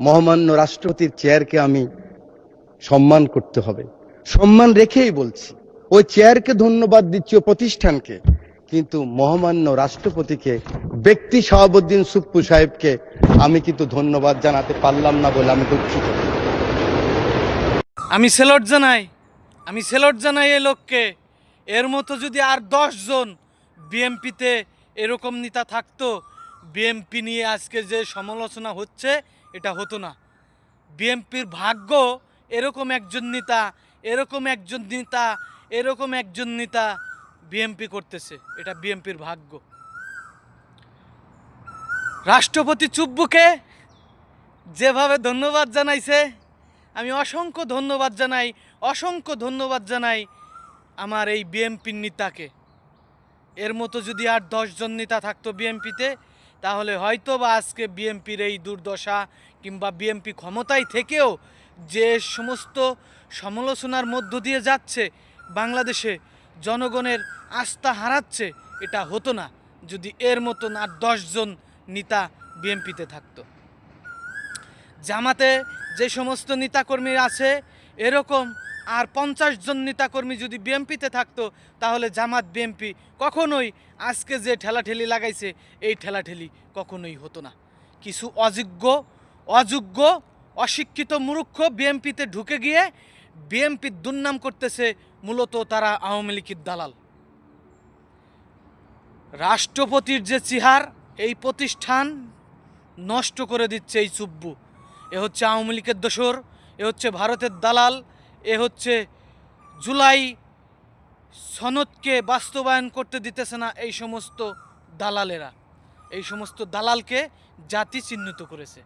মহামান্য রাষ্ট্রপতির চেয়ারকে আমি সম্মান করতে হবে, সম্মান রেখেই বলছি। ওই চেয়ারকে ধন্যবাদ দিচ্ছি, ও প্রতিষ্ঠানকে, কিন্তু মহামান্য রাষ্ট্রপতিকে, ব্যক্তি শাহাবুদ্দিন সুপ্পু সাহেবকে আমি কিন্তু ধন্যবাদ জানাতে পারলাম না বলে আমি দুঃখিত। আমি সেলট জানাই এই লোককে। এর মতো যদি আর 10 জন বিএমপিতে এরকম নেতা থাকতো, বিএমপি নিয়ে আজকে যে সমালোচনা হচ্ছে এটা হতো না। বিএমপির ভাগ্য এরকম একজন নেতা, এরকম একজন নেতা বিএমপি করতেছে, এটা বিএমপির ভাগ্য। রাষ্ট্রপতি চুব্বুকে যেভাবে ধন্যবাদ জানাইছে, আমি অসংখ্য ধন্যবাদ জানাই আমার এই বিএমপির নেতাকে। এর মতো যদি আর 10 জন নেতা থাকতো বিএমপিতে, তাহলে হয়তো বা আজকে বিএমপির এই দুর্দশা, কিংবা বিএমপি ক্ষমতায় থেকেও যে সমস্ত সমালোচনার মধ্য দিয়ে যাচ্ছে, বাংলাদেশে জনগণের আস্থা হারাচ্ছে, এটা হতো না যদি এর মতন আর 10 জন নেতা বিএমপিতে থাকতো। জামাতে যে সমস্ত নেতাকর্মী আছে, এরকম আর 50 জন নেতাকর্মী যদি বিএমপিতে থাকতো, তাহলে জামাত বিএমপি কখনোই আজকে যে ঠেলাঠেলি লাগাইছে, এই ঠেলাঠেলি কখনোই হতো না। কিছু অযোগ্য অশিক্ষিত মূর্খ বিএমপিতে ঢুকে গিয়ে বিএমপির দুর্নাম করতেছে, মূলত তারা আওয়ামী লীগের দালাল। রাষ্ট্রপতির যে চেহার, এই প্রতিষ্ঠান নষ্ট করে দিচ্ছে এই চুব্বু। এ হচ্ছে আওয়ামী লীগের দোসর, এ হচ্ছে ভারতের দালাল, এ হচ্ছে জুলাই সনদকে বাস্তবায়ন করতে দিতেছে না এই সমস্ত দালালেরা। এই সমস্ত দালালকে জাতি চিহ্নিত করেছে।